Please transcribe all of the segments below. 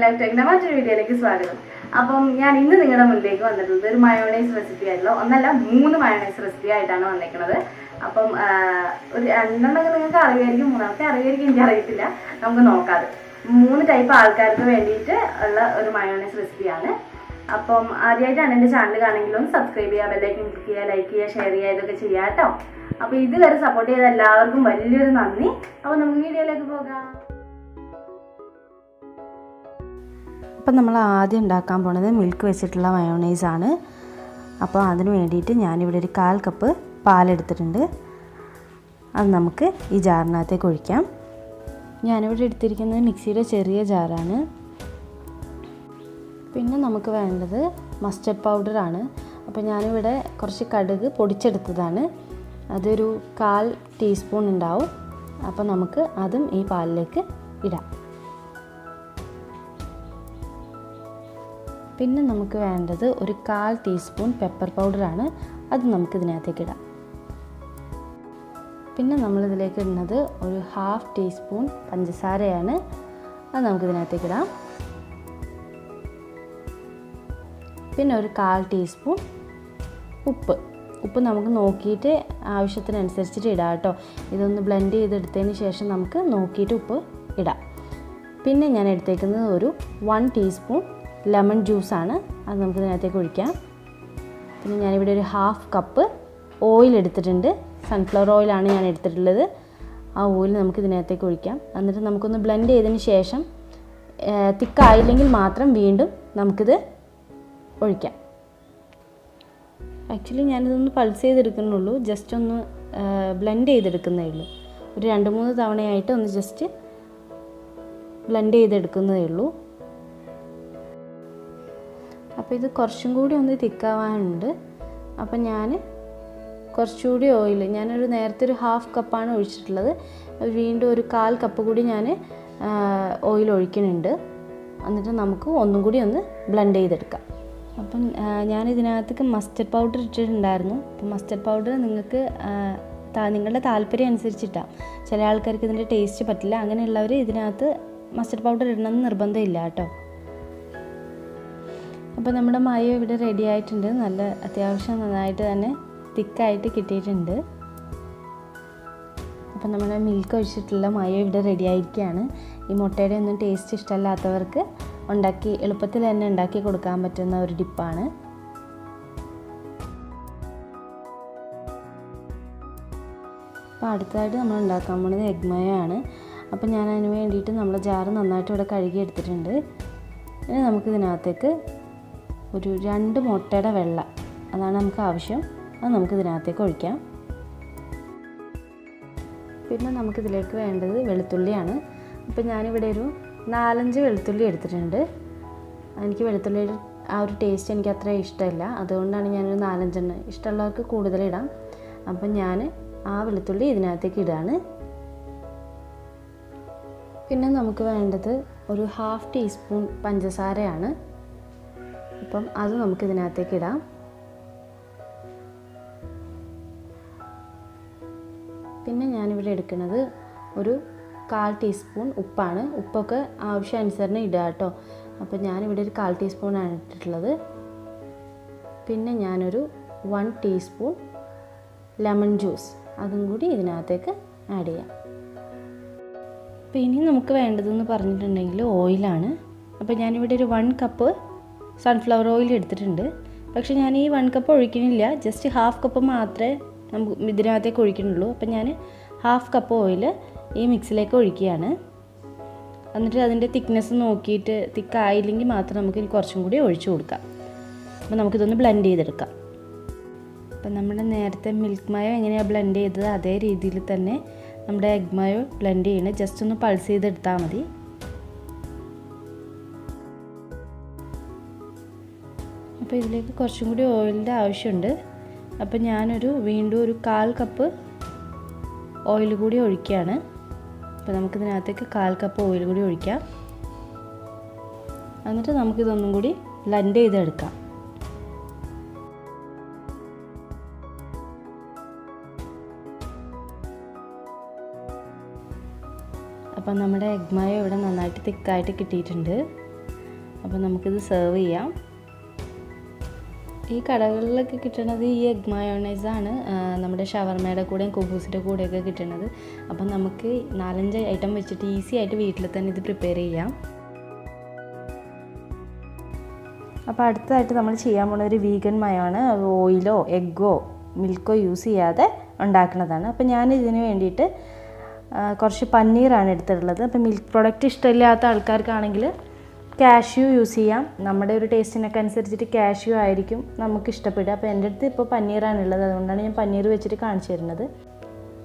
LifeTruck മറ്റൊരു വീഡിയോയിലേക്ക് സ്വാഗതം. അപ്പം ഞാൻ ഇന്ന് നിങ്ങളുടെ മുന്നിലേക്ക് വന്നിട്ടുള്ളത് ഒരു മയോണൈസ് റെസിപ്പി ആയിട്ടുള്ള ഒന്നല്ല 3 മയോണൈസ് റെസിപ്പി ആയിട്ടാണ് വന്നിരിക്കുന്നത്. അപ്പം ഒരു രണ്ടെണ്ണം നിങ്ങൾക്ക് അറിയായിരിക്കും, മൂന്നാമത്തെ അറിയായിരിക്കും, എനിക്ക് അറിയത്തില്ല. നമുക്ക് നോക്കാം. 3 ടൈപ്പ് ആൾക്കാർക്ക് വേണ്ടിയിട്ട് ഉള്ള ഒരു മയോണൈസ് റെസിപ്പിയാണ്. അപ്പം ആദ്യമായിട്ടാണ് എൻ്റെ ചാനൽ കാണുമെങ്കിലും സബ്സ്ക്രൈബ് ചെയ്യുക, ബെല്ലൈക്കൻ ക്ലിക്ക് ചെയ്യുക, ലൈക്ക് ചെയ്യുക, ഷെയർ ചെയ്യുക, ഇതൊക്കെ ചെയ്യാം കേട്ടോ. അപ്പോൾ ഇതുവരെ സപ്പോർട്ട് ചെയ്ത എല്ലാവർക്കും വലിയൊരു നന്ദി. അപ്പോൾ നമുക്ക് വീഡിയോയിലേക്ക് പോകാം. അപ്പം നമ്മൾ ആദ്യം ഉണ്ടാക്കാൻ പോണത് മിൽക്ക് വെച്ചിട്ടുള്ള മയോണൈസ് ആണ്. അപ്പോൾ അതിന് വേണ്ടിയിട്ട് ഞാനിവിടെ ഒരു 1/4 കപ്പ് പാലെടുത്തിട്ടുണ്ട്. അത് നമുക്ക് ഈ ജാറിനകത്തേക്ക് ഒഴിക്കാം. ഞാനിവിടെ എടുത്തിരിക്കുന്നത് മിക്സിയുടെ ചെറിയ ജാറാണ്. പിന്നെ നമുക്ക് വേണ്ടത് മസ്റ്റർഡ് പൗഡറാണ്. അപ്പോൾ ഞാനിവിടെ കുറച്ച് കടുക് പൊടിച്ചെടുത്തതാണ്. അതൊരു 1/4 ടീസ്പൂൺ ഉണ്ടാവും. അപ്പോൾ നമുക്ക് അതും ഈ പാലിലേക്ക് ഇടാം. പിന്നെ നമുക്ക് വേണ്ടത് ഒരു 1/4 ടീസ്പൂൺ പെപ്പർ പൗഡറാണ്. അത് നമുക്ക് ഇതിനകത്തേക്ക് ഇടാം. പിന്നെ നമ്മളിതിലേക്ക് ഇടുന്നത് ഒരു 1/2 ടീസ്പൂൺ പഞ്ചസാരയാണ്. അത് നമുക്ക് ഇതിനകത്തേക്ക് ഇടാം. പിന്നെ ഒരു 1/4 ടീസ്പൂൺ ഉപ്പ് നമുക്ക് നോക്കിയിട്ട് ആവശ്യത്തിനനുസരിച്ചിട്ട് ഇടാം കേട്ടോ. ഇതൊന്ന് ബ്ലെൻഡ് ചെയ്തെടുത്തതിന് ശേഷം നമുക്ക് നോക്കിയിട്ട് ഉപ്പ് ഇടാം. പിന്നെ ഞാൻ എടുത്തേക്കുന്നത് ഒരു 1 ടീസ്പൂൺ ലെമൺ ജ്യൂസാണ്. അത് നമുക്ക് ഇതിനകത്തേക്ക് ഒഴിക്കാം. പിന്നെ ഞാനിവിടെ ഒരു 1/2 കപ്പ് ഓയിൽ എടുത്തിട്ടുണ്ട്. സൺഫ്ലവർ ഓയിലാണ് ഞാൻ എടുത്തിട്ടുള്ളത്. ആ ഓയിൽ നമുക്ക് ഇതിനകത്തേക്ക് ഒഴിക്കാം. എന്നിട്ട് നമുക്കൊന്ന് ബ്ലെൻഡ് ചെയ്തതിന് ശേഷം തിക്കായില്ലെങ്കിൽ മാത്രം വീണ്ടും നമുക്കിത് ഒഴിക്കാം. ആക്ച്വലി ഞാനിതൊന്ന് പൾസ് ചെയ്തെടുക്കുന്നുള്ളൂ, ജസ്റ്റ് ഒന്ന് ബ്ലെൻഡ് ചെയ്തെടുക്കുന്നതേ ഉള്ളൂ. ഒരു 2-3 തവണയായിട്ട് ഒന്ന് ജസ്റ്റ് ബ്ലെൻഡ് ചെയ്തെടുക്കുന്നതേ ഉള്ളൂ. അപ്പോൾ ഇത് കുറച്ചും കൂടി ഒന്ന് തിക്കാവാനുണ്ട്. അപ്പം ഞാൻ കുറച്ചുകൂടി ഓയിൽ, ഞാനൊരു നേരത്തെ ഒരു 1/2 കപ്പാണ് ഒഴിച്ചിട്ടുള്ളത്. വീണ്ടും ഒരു 1/4 കപ്പ് കൂടി ഞാൻ ഓയിൽ ഒഴിക്കുന്നുണ്ട്. എന്നിട്ട് നമുക്ക് ഒന്നും കൂടി ഒന്ന് ബ്ലെൻഡ് ചെയ്തെടുക്കാം. അപ്പം ഞാനിതിനകത്തേക്ക് മസ്റ്റർഡ് പൗഡർ ഇട്ടിട്ടുണ്ടായിരുന്നു. അപ്പം മസ്റ്റർഡ് പൗഡർ നിങ്ങൾക്ക് നിങ്ങളുടെ താല്പര്യം അനുസരിച്ചിട്ടാണ്. ചില ആൾക്കാർക്ക് ഇതിൻ്റെ ടേസ്റ്റ് പറ്റില്ല. അങ്ങനെയുള്ളവർ ഇതിനകത്ത് മസ്റ്റർഡ് പൗഡർ ഇടണമെന്ന് നിർബന്ധമില്ല കേട്ടോ. അപ്പോൾ നമ്മുടെ മയോ ഇവിടെ റെഡി ആയിട്ടുണ്ട്. നല്ല അത്യാവശ്യം നന്നായിട്ട് തന്നെ തിക്കായിട്ട് കിട്ടിയിട്ടുണ്ട്. അപ്പം നമ്മുടെ മിൽക്ക് ഒഴിച്ചിട്ടുള്ള മയോ ഇവിടെ റെഡി ആയിരിക്കുകയാണ്. ഈ മുട്ടയുടെ ഒന്നും ടേസ്റ്റ് ഇഷ്ടമല്ലാത്തവർക്ക് എളുപ്പത്തിൽ തന്നെ ഉണ്ടാക്കി കൊടുക്കാൻ പറ്റുന്ന ഒരു ഡിപ്പാണ്. അപ്പോൾ അടുത്തതായിട്ട് നമ്മൾ ഉണ്ടാക്കാൻ പോകുന്നത് എഗ് മയോ ആണ്. അപ്പോൾ ഞാൻ അതിന് വേണ്ടിയിട്ട് നമ്മൾ ജാറ് നന്നായിട്ട് ഇവിടെ കഴുകി എടുത്തിട്ടുണ്ട്. ഇനി നമുക്കിതിനകത്തേക്ക് ഒരു 2 മുട്ടയുടെ വെള്ള, അതാണ് നമുക്ക് ആവശ്യം. അത് നമുക്കിതിനകത്തേക്ക് ഒഴിക്കാം. പിന്നെ നമുക്കിതിലേക്ക് വേണ്ടത് വെളുത്തുള്ളിയാണ്. അപ്പോൾ ഞാനിവിടെ ഒരു 4-5 വെളുത്തുള്ളി എടുത്തിട്ടുണ്ട്. എനിക്ക് വെളുത്തുള്ളിയുടെ ആ ഒരു ടേസ്റ്റ് എനിക്ക് അത്ര ഇഷ്ടമില്ല. അതുകൊണ്ടാണ് ഞാനൊരു 4-5 എണ്ണം. ഇഷ്ടമുള്ളവർക്ക് കൂടുതലിടാം. അപ്പം ഞാൻ ആ വെളുത്തുള്ളി ഇതിനകത്തേക്ക് ഇടാണ്. പിന്നെ നമുക്ക് വേണ്ടത് ഒരു 1/2 ടീസ്പൂൺ പഞ്ചസാരയാണ്. അപ്പം അത് നമുക്കിതിനകത്തേക്ക് ഇടാം. പിന്നെ ഞാനിവിടെ എടുക്കുന്നത് ഒരു 1/4 ടീസ്പൂൺ ഉപ്പാണ്. ഉപ്പൊക്കെ ആവശ്യാനുസരണം ഇടുക കേട്ടോ. അപ്പോൾ ഞാനിവിടെ ഒരു 1/4 ടീസ്പൂണാണ് ഇട്ടിട്ടുള്ളത്. പിന്നെ ഞാനൊരു 1 ടീസ്പൂൺ ലെമൺ ജ്യൂസ് അതും കൂടി ഇതിനകത്തേക്ക് ആഡ് ചെയ്യാം. അപ്പോൾ ഇനി നമുക്ക് വേണ്ടതെന്ന് പറഞ്ഞിട്ടുണ്ടെങ്കിൽ ഓയിലാണ്. അപ്പോൾ ഞാനിവിടെ ഒരു 1 കപ്പ് സൺഫ്ലവർ ഓയിൽ എടുത്തിട്ടുണ്ട്. പക്ഷേ ഞാൻ ഈ 1 കപ്പ് ഒഴിക്കണില്ല, ജസ്റ്റ് 1/2 കപ്പ് മാത്രമേ നമുക്ക് ഇതിനകത്തേക്ക് ഒഴിക്കുന്നുള്ളൂ. അപ്പം ഞാൻ 1/2 കപ്പ് ഓയിൽ ഈ മിക്സിലേക്ക് ഒഴിക്കുകയാണ്. എന്നിട്ട് അതിൻ്റെ തിക്നെസ് നോക്കിയിട്ട് തിക്കായില്ലെങ്കിൽ മാത്രം നമുക്ക് ഇനി കുറച്ചും കൂടി ഒഴിച്ചു കൊടുക്കാം. അപ്പോൾ നമുക്കിതൊന്ന് ബ്ലെൻഡ് ചെയ്തെടുക്കാം. അപ്പം നമ്മുടെ നേരത്തെ മിൽക്ക് മയോ എങ്ങനെയാണ് ബ്ലെൻഡ് ചെയ്തത് അതേ രീതിയിൽ തന്നെ നമ്മുടെ എഗ് മയോ ബ്ലെൻഡ് ചെയ്യണം. ജസ്റ്റ് ഒന്ന് പൾസ് ചെയ്തെടുത്താൽ മതി. അപ്പോൾ ഇതിലേക്ക് കുറച്ചും കൂടി ഓയിലിൻ്റെ ആവശ്യമുണ്ട്. അപ്പോൾ ഞാനൊരു വീണ്ടും ഒരു 1/4 കപ്പ് ഓയിൽ കൂടി ഒഴിക്കുകയാണ്. അപ്പോൾ നമുക്കിതിനകത്തേക്ക് 1/4 കപ്പ് ഓയിൽ കൂടി ഒഴിക്കാം. എന്നിട്ട് നമുക്കിതൊന്നും കൂടി ബ്ലെൻഡ് ചെയ്തെടുക്കാം. അപ്പം നമ്മുടെ എഗ് മയോ ഇവിടെ നന്നായിട്ട് തിക്കായിട്ട് കിട്ടിയിട്ടുണ്ട്. അപ്പോൾ നമുക്കിത് സെർവ് ചെയ്യാം. ഈ കടകളിലൊക്കെ കിട്ടുന്നത് ഈ എഗ് മയോണൈസാണ് നമ്മുടെ ഷവർമയുടെ കൂടെയും കുബൂസിൻ്റെ കൂടെയൊക്കെ കിട്ടുന്നത്. അപ്പം നമുക്ക് 4-5 ഐറ്റം വെച്ചിട്ട് ഈസി ആയിട്ട് വീട്ടിൽ തന്നെ ഇത് പ്രിപ്പയർ ചെയ്യാം. അപ്പോൾ അടുത്തതായിട്ട് നമ്മൾ ചെയ്യാൻ പോകുന്ന ഒരു വീഗൻ മയോണ്. ഓയിലോ എഗ്ഗോ മിൽക്കോ യൂസ് ചെയ്യാതെ ഉണ്ടാക്കുന്നതാണ്. അപ്പോൾ ഞാൻ ഇതിന് വേണ്ടിയിട്ട് കുറച്ച് പനീറാണ് എടുത്തിട്ടുള്ളത്. അപ്പോൾ മിൽക്ക് പ്രോഡക്റ്റ് ഇഷ്ടമില്ലാത്ത ആൾക്കാർക്കാണെങ്കിൽ കാഷ്യൂ യൂസ് ചെയ്യാം. നമ്മുടെ ഒരു ടേസ്റ്റിനൊക്കെ അനുസരിച്ചിട്ട് കാഷ്യൂ ആയിരിക്കും നമുക്ക് ഇഷ്ടപ്പെടുക. അപ്പോൾ എൻ്റെ അടുത്ത് ഇപ്പോൾ പനീറാണുള്ളത്, അതുകൊണ്ടാണ് ഞാൻ പനീർ വെച്ചിട്ട് കാണിച്ചു തരുന്നത്.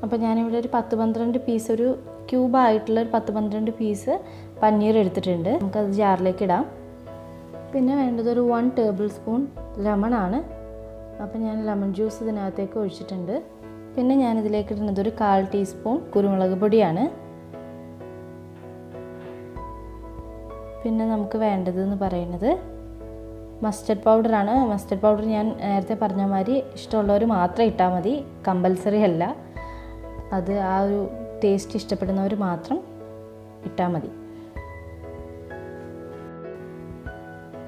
അപ്പോൾ ഞാനിവിടെ ഒരു 10-12 പീസ്, ഒരു ക്യൂബായിട്ടുള്ള ഒരു 10-12 പീസ് പനീർ എടുത്തിട്ടുണ്ട്. നമുക്കത് ജാറിലേക്ക് ഇടാം. പിന്നെ വേണ്ടത് ഒരു 1 ടേബിൾ സ്പൂൺ ലെമണാണ്. അപ്പോൾ ഞാൻ ലെമൺ ജ്യൂസ് ഇതിനകത്തേക്ക് ഒഴിച്ചിട്ടുണ്ട്. പിന്നെ ഞാനിതിലേക്ക് ഇടുന്നത് ഒരു 1/4 ടീസ്പൂൺ കുരുമുളക് പൊടിയാണ്. പിന്നെ നമുക്ക് വേണ്ടതെന്ന് പറയുന്നത് മസ്റ്റർഡ് പൗഡറാണ്. മസ്റ്റർഡ് പൗഡർ ഞാൻ നേരത്തെ പറഞ്ഞ മാതിരി ഇഷ്ടമുള്ളവർ മാത്രം ഇട്ടാൽ മതി, കമ്പൽസറി അല്ല. അത് ആ ഒരു ടേസ്റ്റ് ഇഷ്ടപ്പെടുന്നവർ മാത്രം ഇട്ടാൽ മതി.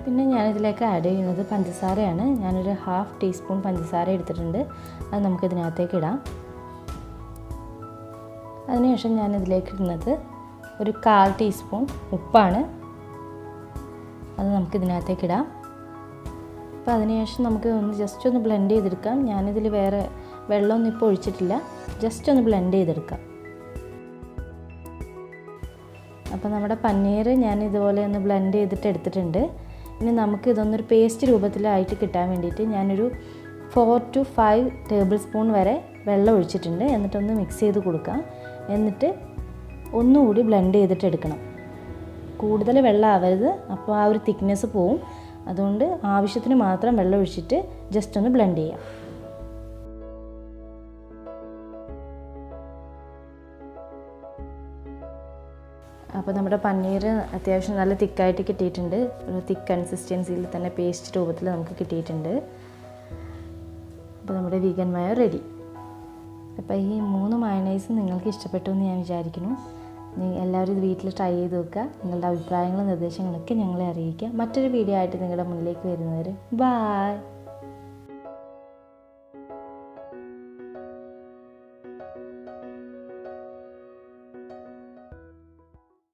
പിന്നെ ഞാനിതിലേക്ക് ആഡ് ചെയ്യുന്നത് പഞ്ചസാരയാണ്. ഞാനൊരു 1/2 ടീസ്പൂൺ പഞ്ചസാര എടുത്തിട്ടുണ്ട്. അത് നമുക്കിതിനകത്തേക്ക് ഇടാം. അതിനുശേഷം ഞാനിതിലേക്ക് ഇടുന്നത് ഒരു 1/4 ടീസ്പൂൺ ഉപ്പാണ്. അത് നമുക്കിതിനകത്തേക്ക് ഇടാം. അപ്പോൾ അതിനുശേഷം നമുക്ക് ജസ്റ്റ് ഒന്ന് ബ്ലെൻഡ് ചെയ്തെടുക്കാം. ഞാനിതിൽ വേറെ വെള്ളമൊന്നും ഇപ്പോൾ ഒഴിച്ചിട്ടില്ല, ജസ്റ്റ് ഒന്ന് ബ്ലെൻഡ് ചെയ്തെടുക്കാം. അപ്പോൾ നമ്മുടെ പനീർ ഞാൻ ഇതുപോലെ ഒന്ന് ബ്ലെൻഡ് ചെയ്തിട്ട് എടുത്തിട്ടുണ്ട്. ഇനി നമുക്ക് ഇതൊന്നൊരു പേസ്റ്റ് രൂപത്തിലായിട്ട് കിട്ടാൻ വേണ്ടിയിട്ട് ഞാനൊരു 4 to 5 ടേബിൾ സ്പൂൺ വരെ വെള്ളം ഒഴിച്ചിട്ടുണ്ട്. എന്നിട്ടൊന്ന് മിക്സ് ചെയ്ത് കൊടുക്കാം. എന്നിട്ട് ഒന്നുകൂടി ബ്ലെൻഡ് ചെയ്തിട്ട് എടുക്കണം. കൂടുതൽ വെള്ളം ആവരുത്, അപ്പോൾ ആ ഒരു തിക്നെസ് പോവും. അതുകൊണ്ട് ആവശ്യത്തിന് മാത്രം വെള്ളം ഒഴിച്ചിട്ട് ജസ്റ്റ് ഒന്ന് ബ്ലെൻഡ് ചെയ്യാം. അപ്പോൾ നമ്മുടെ പനീർ അത്യാവശ്യം നല്ല തിക്കായിട്ട് കിട്ടിയിട്ടുണ്ട്. ഒരു തിക്ക് കൺസിസ്റ്റൻസിയിൽ തന്നെ പേസ്റ്റ് രൂപത്തിൽ നമുക്ക് കിട്ടിയിട്ടുണ്ട്. അപ്പോൾ നമ്മുടെ വീഗൻ മയോ റെഡി. അപ്പോൾ ഈ 3 മയോണൈസ് നിങ്ങൾക്ക് ഇഷ്ടപ്പെട്ടു എന്ന് ഞാൻ വിചാരിക്കുന്നു. എല്ലാവരും ഇത് വീട്ടിൽ ട്രൈ ചെയ്ത് നോക്കുക. നിങ്ങളുടെ അഭിപ്രായങ്ങളും നിർദ്ദേശങ്ങളൊക്കെ ഞങ്ങളെ അറിയിക്കുക. മറ്റൊരു വീഡിയോ ആയിട്ട് നിങ്ങളുടെ മുന്നിലേക്ക് വരുന്നവരെ ബൈ.